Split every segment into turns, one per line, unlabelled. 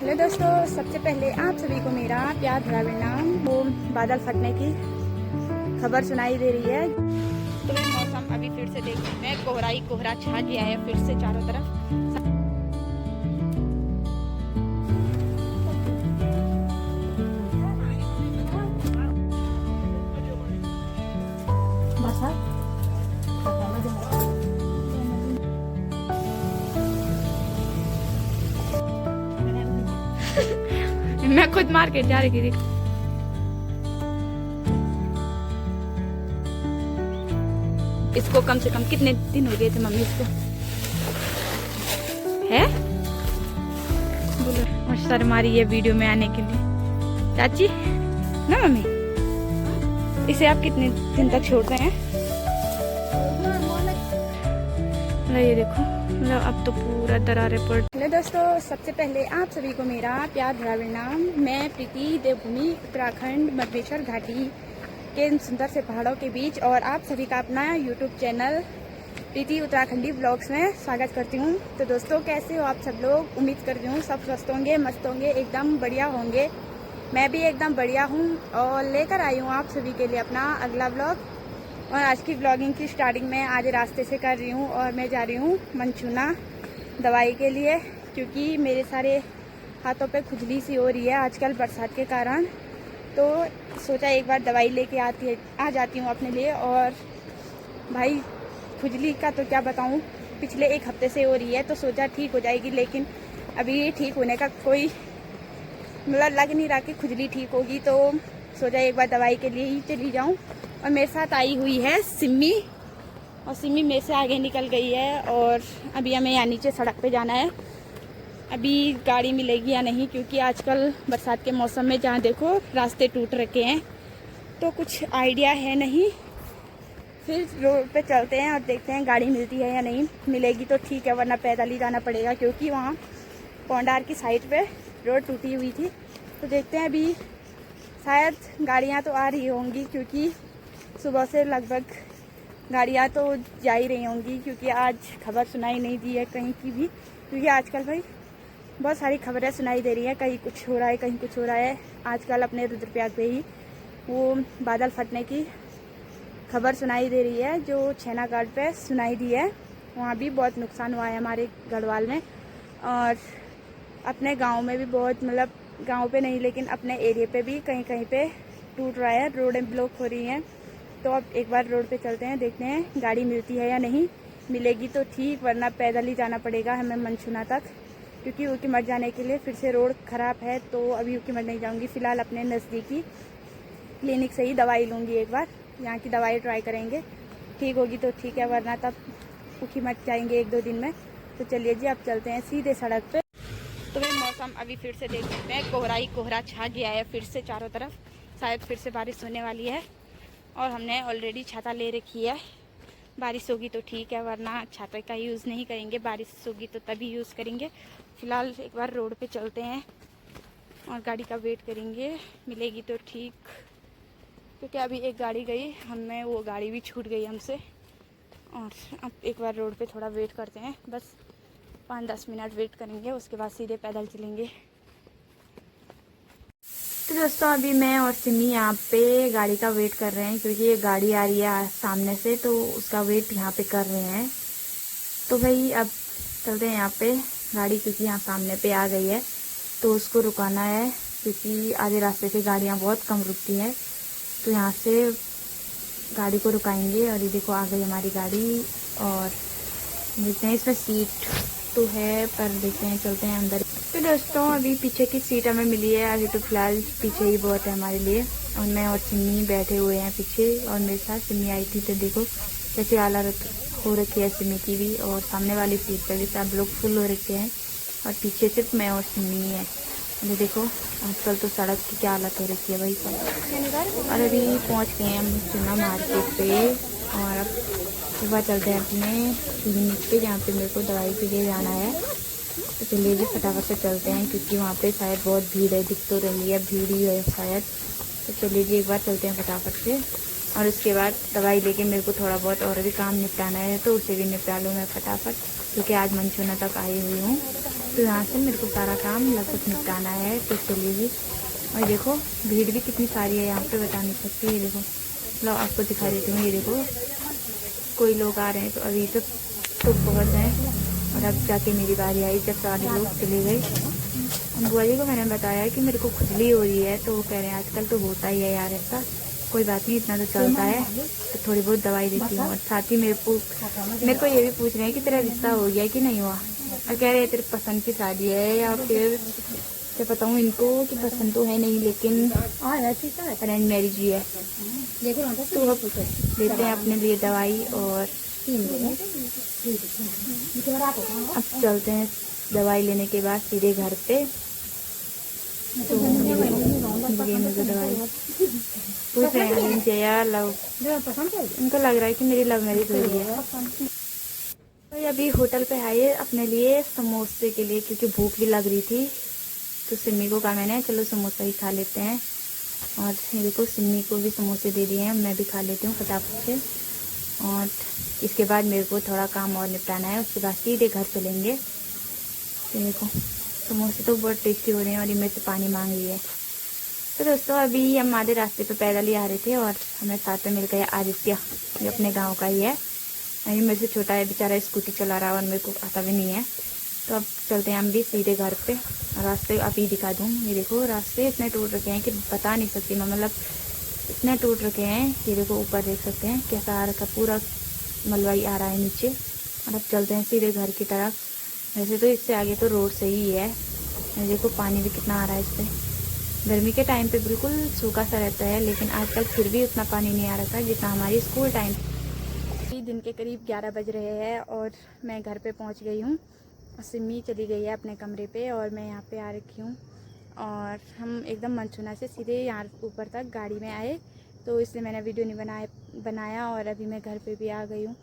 Hello दोस्तों, सबसे पहले आप सभी को मेरा प्यार भरा प्रणाम। वो बादल फटने की खबर सुनाई दे रही है। तो मैं मौसम अभी फिर से देख रही मैं कोहरा ही कोहरा छा गया है फिर से चारों तरफ। मैं खुद मार्केट जा रही थी। इसको कम से कम कितने दिन हो गए थे मम्मी इसको है बोलो, और शर्म आ रही है वीडियो में आने के लिए चाची ना मम्मी। इसे आप कितने दिन तक छोड़ रहे हैं? ये देखो, मतलब अब तो पूरा दरारे पड़। हेलो दोस्तों, सबसे पहले आप सभी को मेरा प्यार भरा प्रणाम। मैं प्रीति देवभूमि उत्तराखंड मधेश्वर घाटी के सुंदर से पहाड़ों के बीच और आप सभी का अपना यूट्यूब चैनल प्रीति उत्तराखंडी ब्लॉग्स में स्वागत करती हूँ। तो दोस्तों, कैसे हो आप सब लोग? उम्मीद करती हूँ सब स्वस्थ होंगे, मस्त होंगे, एकदम बढ़िया होंगे। मैं भी एकदम बढ़िया हूँ और लेकर आई हूँ आप सभी के लिए अपना अगला ब्लॉग। और आज की ब्लॉगिंग की स्टार्टिंग में आज रास्ते से कर रही हूँ और मैं जा रही हूँ मनचूना दवाई के लिए, क्योंकि मेरे सारे हाथों पे खुजली सी हो रही है आजकल बरसात के कारण। तो सोचा एक बार दवाई लेके आ जाती हूँ अपने लिए। और भाई खुजली का तो क्या बताऊँ, पिछले एक हफ्ते से हो रही है, तो सोचा ठीक हो जाएगी, लेकिन अभी ठीक होने का कोई मतलब लग नहीं रहा कि खुजली ठीक होगी। तो सोचा एक बार दवाई के लिए ही चली जाऊँ। और मेरे साथ आई हुई है सिम्मी, और सिम्मी मेरे से आगे निकल गई है। और अभी हमें यहाँ नीचे सड़क पे जाना है। अभी गाड़ी मिलेगी या नहीं, क्योंकि आजकल बरसात के मौसम में जहाँ देखो रास्ते टूट रखे हैं, तो कुछ आइडिया है नहीं। फिर रोड पे चलते हैं और देखते हैं गाड़ी मिलती है या नहीं। मिलेगी तो ठीक है, वरना पैदल ही जाना पड़ेगा, क्योंकि वहाँ पौंडार की साइड पे रोड टूटी हुई थी। तो देखते हैं, अभी शायद गाड़ियाँ तो आ रही होंगी, क्योंकि सुबह से लगभग गाड़ियाँ तो जा ही रही होंगी, क्योंकि आज खबर सुनाई नहीं दी है कहीं की भी। क्योंकि आजकल भाई बहुत सारी खबरें सुनाई दे रही हैं, कहीं कुछ हो रहा है कहीं कुछ हो रहा है। आजकल अपने रुद्रप्रयाग पे ही वो बादल फटने की खबर सुनाई दे रही है, जो छेना घाट पे सुनाई दी है। वहाँ भी बहुत नुकसान हुआ है हमारे गढ़वाल में, और अपने गाँव में भी बहुत, मतलब गाँव पे नहीं लेकिन अपने एरिया पे भी कहीं कहीं पे टूट रहा है, रोडें ब्लॉक हो रही हैं। तो अब एक बार रोड पे चलते हैं, देखते हैं गाड़ी मिलती है या नहीं। मिलेगी तो ठीक, वरना पैदल ही जाना पड़ेगा हमें मनचूना तक, क्योंकि ऊखीमठ जाने के लिए फिर से रोड ख़राब है। तो अभी ऊखीमठ नहीं जाऊंगी, फ़िलहाल अपने नज़दीकी क्लिनिक से ही दवाई लूँगी। एक बार यहाँ की दवाई ट्राई करेंगे, ठीक होगी तो ठीक है, वरना तब ऊखीमठ जाएंगे 1-2 दिन में। तो चलिए जी, अब चलते हैं सीधे सड़क पर। तो मैं मौसम अभी फिर से देख सकते हैं, कोहरा ही कोहरा छा गया है फिर से चारों तरफ। शायद फिर से बारिश होने वाली है, और हमने ऑलरेडी छाता ले रखी है। बारिश होगी तो ठीक है, वरना छाते का यूज़ नहीं करेंगे। बारिश होगी तो तभी यूज़ करेंगे। फ़िलहाल एक बार रोड पे चलते हैं और गाड़ी का वेट करेंगे, मिलेगी तो ठीक, क्योंकि अभी एक गाड़ी गई, हमें वो गाड़ी भी छूट गई हमसे। और अब एक बार रोड पे थोड़ा वेट करते हैं, बस 5-10 मिनट वेट करेंगे, उसके बाद सीधे पैदल चलेंगे। तो दोस्तों, अभी मैं और सिमी यहाँ पे गाड़ी का वेट कर रहे हैं, क्योंकि ये गाड़ी आ रही है सामने से, तो उसका वेट यहाँ पे कर रहे हैं। तो भाई अब चलते हैं यहाँ पे गाड़ी, क्योंकि यहाँ सामने पे आ गई है, तो उसको रुकाना है, क्योंकि आधे रास्ते से गाड़ियाँ बहुत कम रुकती हैं। तो यहाँ से गाड़ी को रुकाएंगे। और ये देखो आ गई हमारी गाड़ी, और देखते हैं, इसमें सीट तो है, पर देखते हैं, चलते हैं अंदर। तो दोस्तों, अभी पीछे की सीट हमें मिली है, अभी तो फिलहाल पीछे ही बहुत है हमारे लिए। और मैं और सिमी बैठे हुए हैं पीछे, और मेरे साथ सिमी आई थी। तो देखो कैसी हालत हो रखी है सिमी की भी, और सामने वाली सीट पर भी सब लोग फुल हो रखे हैं, और पीछे सिर्फ मैं और सिमी है। अभी देखो आजकल तो सड़क की क्या हालत हो रखी है भाई सब। और अभी पहुँच गए हम चुना मार्केट पे, और अब सुबह चलते हैं अपने क्लिनिक पे, जहाँ पे मेरे को दवाई के लिए जाना है। तो चलिए जी फटाफट से चलते हैं, क्योंकि वहाँ पे शायद बहुत भीड़ है, दिख तो रही है भीड़ ही है शायद। तो चलिए जी एक बार चलते हैं फटाफट से, और उसके बाद दवाई लेके मेरे को थोड़ा बहुत और भी काम निपटाना है, तो उसे भी निपटा लूँ मैं फटाफट, क्योंकि आज मनचूना तक आई हुई हूँ। तो यहाँ से मेरे को सारा काम लगभग निपटाना है, तो चलिए। और देखो भीड़ भी कितनी सारी है यहाँ पे, बता नहीं सकती। ये देखो, लो आपको दिखा देती हूँ। ये देखो कोई लोग आ रहे हैं, तो अभी तो बहुत हैं। और अब जाके मेरी बारी आई जब सारे लोग चले गए। बुआ जी को मैंने बताया कि मेरे को खुजली हो रही है, तो वो कह रहे हैं आजकल तो होता ही है यार ऐसा, कोई बात नहीं, इतना तो चलता है, तो थोड़ी बहुत दवाई देती हूँ। और साथ ही मेरे को ये भी पूछ रहे हैं कि तेरा रिश्ता हो गया कि नहीं हुआ, और कह रहे हैं तेरे पसंद की शादी है या फिर क्या बताऊँ इनको कि पसंद तो है नहीं, लेकिन अरेंज मैरिज ही है। तो अब लेते हैं अपने लिए दवाई और अब चलते हैं दवाई लेने के बाद सीधे घर पे। तो मुझे दवाई पूछ रहे हैं जया लव, उनको लग रहा है कि मेरी लव मैरिज हो रही है। तो अभी होटल पे आए अपने लिए समोसे के लिए, क्योंकि भूख भी लग रही थी। तो सिम्मी को कहा मैंने चलो समोसा ही खा लेते हैं, और मेरे को सिम्मी को भी समोसे दे दिए हैं, मैं भी खा लेती हूँ फटाफट से। और इसके बाद मेरे को थोड़ा काम और निपटाना है, उसके बाद सीधे घर चलेंगे। तो देखो समोसे तो बहुत टेस्टी हो रहे हैं, और ये मेरे से पानी मांग रही है। तो दोस्तों अभी हम आधे रास्ते पे पैदल ही आ रहे थे, और हमें साथ में मिल गया आदित्य, जो अपने गांव का ही है। अभी मेरे से छोटा है बेचारा, स्कूटी चला रहा है और मेरे को आता भी नहीं है। तो अब चलते हैं हम भी सीधे घर पे। रास्ते अभी दिखा दूँ, ये देखो रास्ते इतने टूट रखे हैं कि बता नहीं सकती मैं, मतलब इतने टूट रखे हैं। ये देखो ऊपर देख सकते हैं कैसा आ रखा, पूरा मलबाई आ रहा है नीचे। और अब चलते हैं सीधे घर की तरफ। वैसे तो इससे आगे तो रोड सही है, देखो पानी भी कितना आ रहा है इस पर। गर्मी के टाइम पे बिल्कुल सूखा सा रहता है, लेकिन आजकल फिर भी उतना पानी नहीं आ रहा था जितना हमारी स्कूल टाइम। दिन के करीब 11 बज रहे हैं और मैं घर पे पहुंच गई हूँ। सिम्मी चली गई है अपने कमरे पे और मैं यहाँ पे आ रखी हूँ। और हम एकदम मनसुना से सीधे यहाँ ऊपर तक गाड़ी में आए, तो इसलिए मैंने वीडियो नहीं बनाया। और अभी मैं घर पे भी आ गई हूँ।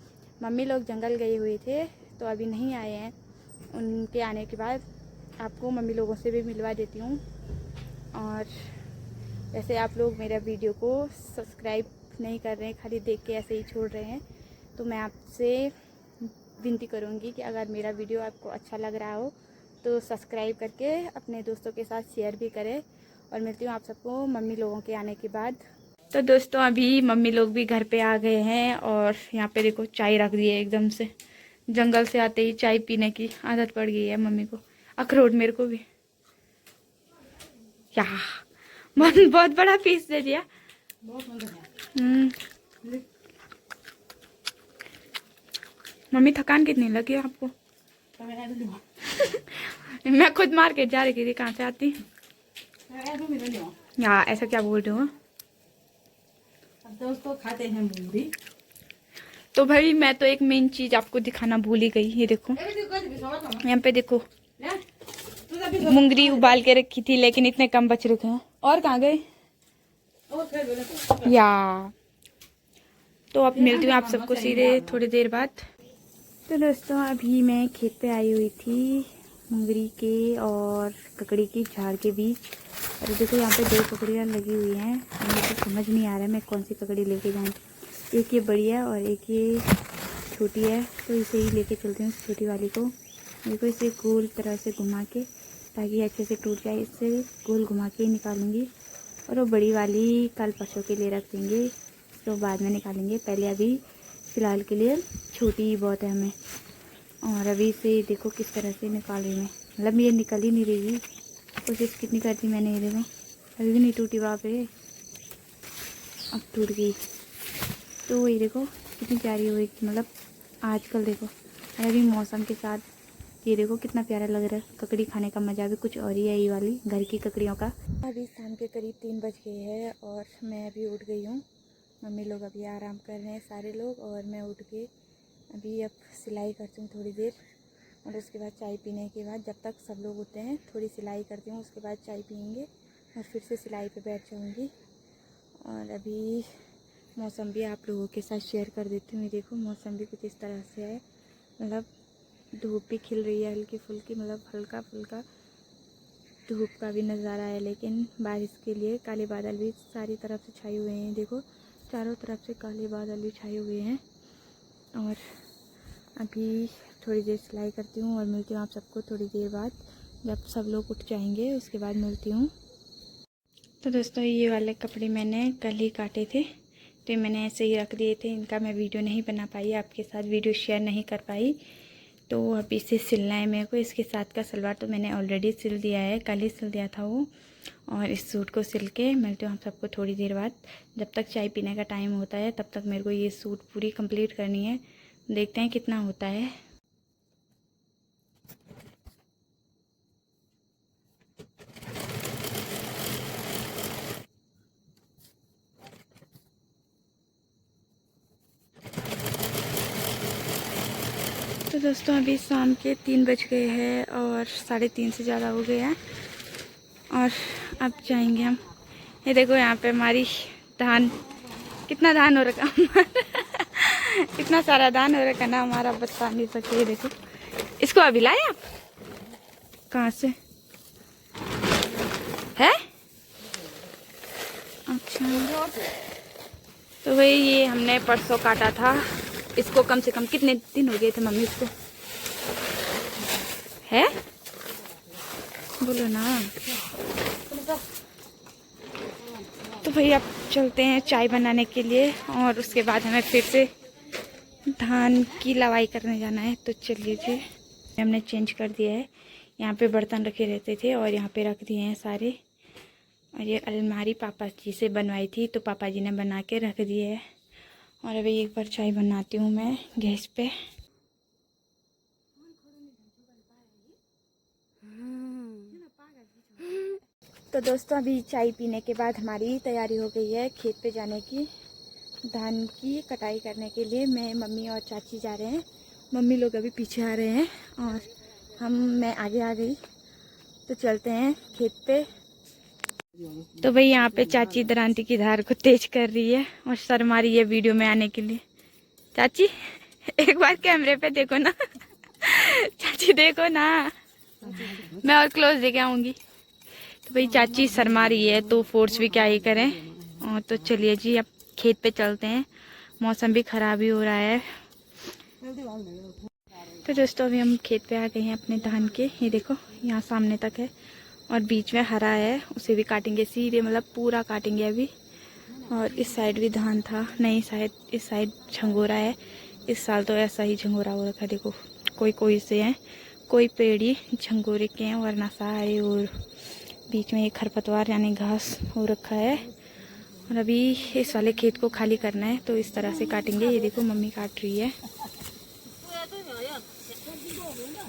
मम्मी लोग जंगल गए हुए थे तो अभी नहीं आए हैं। उनके आने के बाद आपको मम्मी लोगों से भी मिलवा देती हूँ। और वैसे आप लोग मेरा वीडियो को सब्सक्राइब नहीं कर रहे हैं, खाली देख के ऐसे ही छोड़ रहे हैं, तो मैं आपसे विनती करूँगी कि अगर मेरा वीडियो आपको अच्छा लग रहा हो तो सब्सक्राइब करके अपने दोस्तों के साथ शेयर भी करें। और मिलती हूँ आप सबको मम्मी लोगों के आने के बाद। तो दोस्तों अभी मम्मी लोग भी घर पे आ गए हैं, और यहाँ पे देखो चाय रख दी है एकदम से। जंगल से आते ही चाय पीने की आदत पड़ गई है मम्मी को। अखरोट मेरे को भी क्या बहुत बड़ा पीस दे दिया। मम्मी थकान कितनी लगी आपको? मैं खुद मार्केट जा रही थी, कहाँ से आती यार, ऐसा क्या बोल रहे हो?
दोस्तों खाते हैं मूंगरी।
तो भाई मैं तो एक मेन चीज आपको दिखाना भूल ही गई। ये देखो यहाँ पे देखो मूंगरी उबाल के रखी थी, लेकिन इतने कम बच रखे हैं। और कहाँ गए या? तो अब मिलती हूँ आप सबको सीधे थोड़ी देर बाद। तो दोस्तों अभी मैं खेत पे आई हुई थी मूंगरी के और ककड़ी की झाड़ के बीच। और देखो यहाँ पे 2 ककड़ियाँ लगी हुई हैं। मुझे तो समझ नहीं आ रहा है मैं कौन सी ककड़ी लेके जाऊँ। एक ये बड़ी है और एक ये छोटी है, तो इसे ही लेके चलती हूँ छोटी वाली को। देखो इसे गोल तरह से घुमा के, ताकि अच्छे से टूट जाए, इससे गोल घुमा के ही निकालूंगी। और वो बड़ी वाली कल परसों के लिए रख देंगे, तो बाद में निकालेंगे। पहले अभी फ़िलहाल के लिए छोटी ही बहुत है हमें। और अभी इसे देखो किस तरह से निकाल रही हूँ, मतलब ये निकल ही नहीं रही। कोशिश कितनी करती मैंने, ये देखो अभी भी नहीं टूटी, बाप रे अब टूट गई। तो ये देखो कितनी प्यारी हुई, मतलब आजकल देखो अभी मौसम के साथ ये देखो कितना प्यारा लग रहा है। ककड़ी खाने का मज़ा भी कुछ और ही है, ये वाली घर की ककड़ियों का। अभी शाम के करीब 3 बज गए हैं और मैं अभी उठ गई हूँ। मम्मी लोग अभी आराम कर रहे हैं सारे लोग, और मैं उठ के अभी अब सिलाई करती हूँ थोड़ी देर। और उसके बाद चाय पीने के बाद, जब तक सब लोग उठते हैं थोड़ी सिलाई करती हूँ, उसके बाद चाय पियेंगे और फिर से सिलाई पे बैठ जाऊँगी। और अभी मौसम भी आप लोगों के साथ शेयर कर देती हूँ। देखो मौसम भी कुछ इस तरह से है, मतलब धूप भी खिल रही है हल्की फुल्की, मतलब हल्का फुल्का धूप का भी नज़ारा है। लेकिन बारिश के लिए काले बादल भी सारी तरफ से छाए हुए हैं। देखो चारों तरफ से काले बादल भी छाए हुए हैं। और अभी थोड़ी देर सिलाई करती हूँ और मिलती हूँ आप सबको थोड़ी देर बाद, जब सब लोग उठ जाएंगे उसके बाद मिलती हूँ। तो दोस्तों ये वाले कपड़े मैंने कल ही काटे थे, तो मैंने ऐसे ही रख दिए थे। इनका मैं वीडियो नहीं बना पाई, आपके साथ वीडियो शेयर नहीं कर पाई। तो अब इसे सिलना है मेरे को। इसके साथ का सलवार तो मैंने ऑलरेडी सिल दिया है, कल ही सिल दिया था वो। और इस सूट को सिल के मिलते हो हम सबको थोड़ी देर बाद। जब तक चाय पीने का टाइम होता है तब तक मेरे को ये सूट पूरी कंप्लीट करनी है। देखते हैं कितना होता है। तो दोस्तों अभी शाम के 3 बज गए हैं और 3:30 से ज़्यादा हो गए हैं और अब जाएंगे हम। ये देखो यहाँ पे हमारी धान, कितना धान हो रखा इतना सारा धान हो रखा ना हमारा, बता नहीं सकते। ये देखो, इसको अभी लाए आप कहाँ से है? अच्छा, तो भाई ये हमने परसों काटा था। इसको कम से कम कितने दिन हो गए थे मम्मी इसको, है बोलो ना। तो भाई अब चलते हैं चाय बनाने के लिए और उसके बाद हमें फिर से धान की लवाई करने जाना है। तो चलिए जी, हमने चेंज कर दिया है। यहाँ पे बर्तन रखे रहते थे और यहाँ पे रख दिए हैं सारे। और ये अलमारी पापा जी से बनवाई थी, तो पापा जी ने बना के रख दी है। और अभी एक बार चाय बनाती हूँ मैं गैस पे। तो दोस्तों अभी चाय पीने के बाद हमारी तैयारी हो गई है खेत पे जाने की, धान की कटाई करने के लिए। मैं, मम्मी और चाची जा रहे हैं। मम्मी लोग अभी पीछे आ रहे हैं और मैं आगे आ गई। तो चलते हैं खेत पे। तो भाई यहाँ पे चाची दरांती की धार को तेज कर रही है और शर्मा रही है वीडियो में आने के लिए। चाची एक बार कैमरे पे देखो ना चाची देखो ना, मैं और क्लोज लेके आऊंगी। तो भाई चाची शर्मा रही है तो फोर्स भी क्या ही करें। और तो चलिए जी अब खेत पे चलते हैं, मौसम भी खराब ही हो रहा है। तो दोस्तों अभी हम खेत पे आ गए हैं अपने धान के। ये देखो यहाँ सामने तक है और बीच में हरा है, उसे भी काटेंगे सीधे, मतलब पूरा काटेंगे अभी। और इस साइड भी धान था, नहीं शायद इस साइड झंगोरा है। इस साल तो ऐसा ही झंगोरा हो रखा है। देखो कोई कोई से हैं, कोई पेड़ी झंगोरे के हैं, वरना सारे और बीच में एक खरपतवार यानी घास हो रखा है। और अभी इस वाले खेत को खाली करना है, तो इस तरह से काटेंगे। ये देखो मम्मी काट रही है।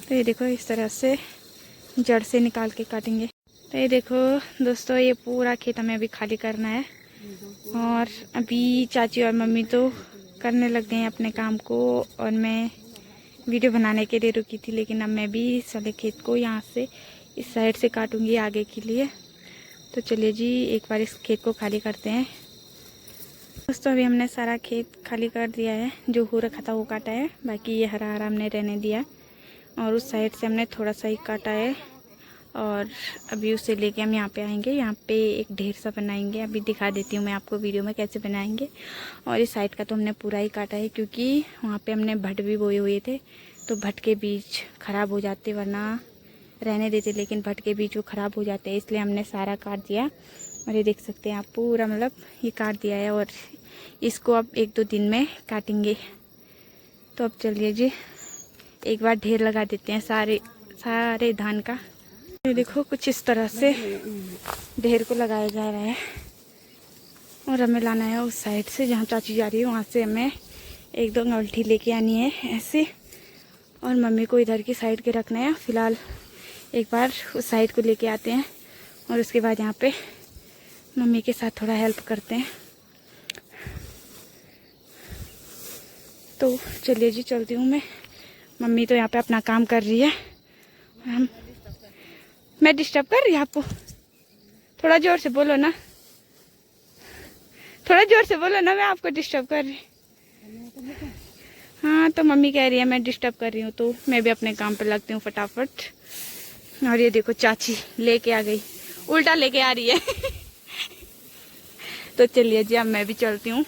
तो ये देखो इस तरह से जड़ से निकाल के काटेंगे। तो ये देखो दोस्तों ये पूरा खेत हमें अभी खाली करना है। और अभी चाची और मम्मी तो करने लग गए हैं अपने काम को और मैं वीडियो बनाने के लिए रुकी थी। लेकिन अब मैं भी इस वाले खेत को यहाँ से इस साइड से काटूंगी आगे के लिए। तो चलिए जी एक बार इस खेत को खाली करते हैं। दोस्तों अभी हमने सारा खेत खाली कर दिया है, जो हो रखा था वो काटा है, बाकी ये हरा हरा हमने रहने दिया। और उस साइड से हमने थोड़ा सा ही काटा है और अभी उसे लेके हम यहाँ पे आएंगे। यहाँ पे एक ढेर सा बनाएंगे, अभी दिखा देती हूँ मैं आपको वीडियो में कैसे बनाएंगे। और इस साइड का तो हमने पूरा ही काटा है, क्योंकि वहाँ पे हमने भट भी बोए हुए थे, तो भट के बीज ख़राब हो जाते, वरना रहने देते, लेकिन भट के बीज वो ख़राब हो जाते हैं, इसलिए हमने सारा काट दिया। और ये देख सकते हैं आप पूरा, मतलब ये काट दिया है। और इसको अब 1-2 दिन में काटेंगे। तो अब चलिए जी एक बार ढेर लगा देते हैं सारे धान का। ये देखो कुछ इस तरह से ढेर को लगाया जा रहा है। और हमें लाना है उस साइड से जहाँ चाची जा रही है, वहाँ से हमें 1-2 गलठी लेके आनी है ऐसे। और मम्मी को इधर की साइड के रखना है। फ़िलहाल एक बार उस साइड को लेके आते हैं और उसके बाद यहाँ पे मम्मी के साथ थोड़ा हेल्प करते हैं। तो चलिए जी चलती हूँ मैं। मम्मी तो यहाँ पे अपना काम कर रही है। मैं डिस्टर्ब कर रही हूँ आपको? थोड़ा ज़ोर से बोलो ना, थोड़ा ज़ोर से बोलो ना, मैं आपको डिस्टर्ब कर रही हूँ। हाँ तो मम्मी कह रही है मैं डिस्टर्ब कर रही हूँ, तो मैं भी अपने काम पे लगती हूँ फटाफट। और ये देखो चाची लेके आ गई, उल्टा लेके आ रही है तो चलिए जी अब मैं भी चलती हूँ।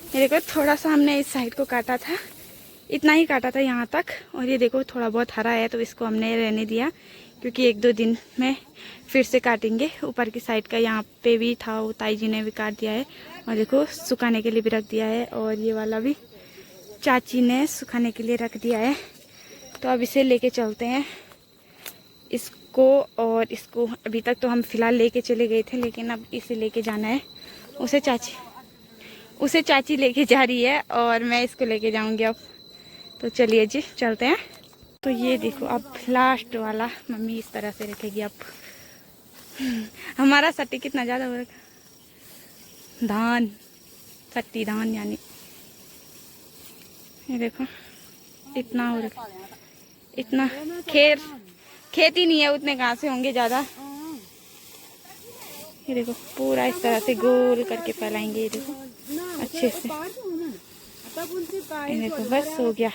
ये देखो थोड़ा सा हमने इस साइड को काटा था, इतना ही काटा था यहाँ तक। और ये देखो थोड़ा बहुत हरा है तो इसको हमने रहने दिया, क्योंकि 1-2 दिन में फिर से काटेंगे। ऊपर की साइड का यहाँ पे भी था, वो ताई जी ने भी काट दिया है। और देखो सुखाने के लिए भी रख दिया है, और ये वाला भी चाची ने सुखाने के लिए रख दिया है। तो अब इसे लेके चलते हैं इसको। और इसको अभी तक तो हम फिलहाल लेके चले गए थे, लेकिन अब इसे लेके जाना है। उसे चाची लेके जा रही है और मैं इसको लेके जाऊंगी अब। तो चलिए जी चलते हैं। तो ये देखो अब लास्ट वाला मम्मी इस तरह से रखेगी। अब हमारा सट्टी कितना ज़्यादा हो रखा, धान सट्टी धान यानी, ये देखो इतना हो रखा। इतना खेती नहीं है, उतने कहाँ से होंगे ज़्यादा। ये देखो पूरा इस तरह से गोल करके फैलाएंगे। ये देखो अच्छे से, ये देखो बस हो गया।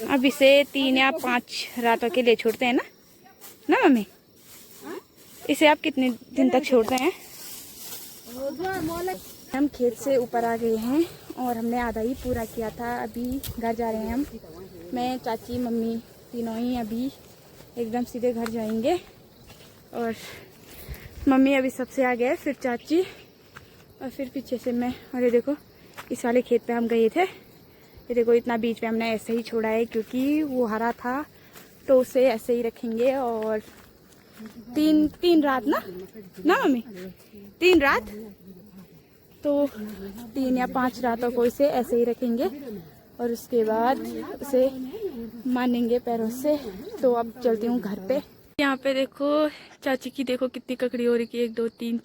अब इसे 3 या 5 रातों के लिए छोड़ते हैं ना मम्मी? इसे आप कितने दिन तक छोड़ते हैं? हम खेत से ऊपर आ गए हैं और हमने आधा ही पूरा किया था। अभी घर जा रहे हैं हम, मैं चाची मम्मी तीनों ही अभी एकदम सीधे घर जाएंगे। और मम्मी अभी सबसे आगे है, फिर चाची और फिर पीछे से मैं। और ये देखो इस वाले खेत पे हम गए थे। ये देखो इतना बीच पे हमने ऐसे ही छोड़ा है, क्योंकि वो हरा था तो उसे ऐसे ही रखेंगे। और तीन रात ना मम्मी, 3 रात, तो 3 या 5 रातों को इसे ऐसे ही रखेंगे और उसके बाद उसे मानेंगे पैरों से। तो अब चलती हूँ घर पे। यहाँ पे देखो चाची की, देखो कितनी ककड़ी हो रखी है, 1 2 3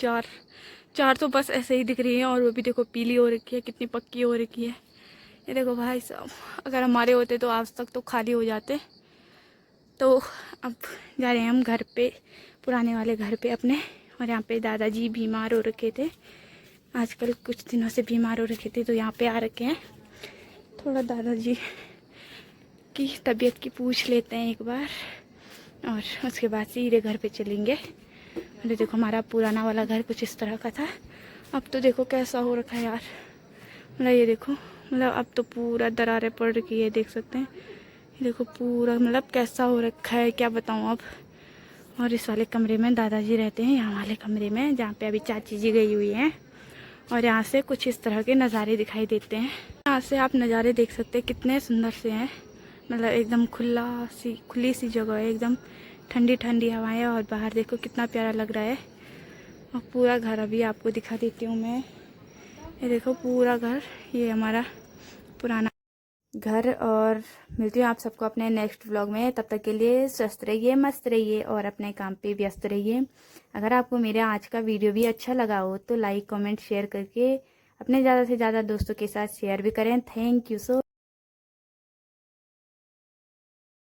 4 तो बस ऐसे ही दिख रही है। और वो भी देखो पीली हो रखी है, कितनी पक्की हो रखी है। ये देखो भाई साहब, अगर हमारे होते तो आज तक तो खाली हो जाते। तो अब जा रहे हैं हम घर पे, पुराने वाले घर पे अपने। और यहाँ पे दादाजी बीमार हो रखे थे, आजकल कुछ दिनों से बीमार हो रखे थे, तो यहाँ पे आ रखे हैं। थोड़ा दादाजी की तबीयत की पूछ लेते हैं एक बार, और उसके बाद सीधे घर पे चलेंगे। और देखो हमारा पुराना वाला घर कुछ इस तरह का था, अब तो देखो कैसा हो रखा है यार। मतलब ये देखो, मतलब अब तो पूरा दरारें पड़ रखी है, देख सकते हैं। ये देखो पूरा मतलब कैसा हो रखा है, क्या बताऊँ अब। और इस वाले कमरे में दादाजी रहते हैं, यहाँ वाले कमरे में जहाँ पे अभी चाची जी गई हुई हैं। और यहाँ से कुछ इस तरह के नज़ारे दिखाई देते हैं। यहाँ से आप नज़ारे देख सकते हैं, कितने सुंदर से हैं। मतलब एकदम खुली सी जगह है, एकदम ठंडी ठंडी हवाएं। और बाहर देखो कितना प्यारा लग रहा है। और पूरा घर अभी आपको दिखा देती हूँ मैं। ये देखो पूरा घर, ये हमारा पुराना घर। और मिलती हूँ आप सबको अपने नेक्स्ट व्लॉग में। तब तक के लिए स्वस्थ रहिए, मस्त रहिए और अपने काम पे व्यस्त रहिए। अगर आपको मेरा आज का वीडियो भी अच्छा लगा हो तो लाइक कमेंट शेयर करके अपने ज़्यादा से ज़्यादा दोस्तों के साथ शेयर भी करें। Thank you so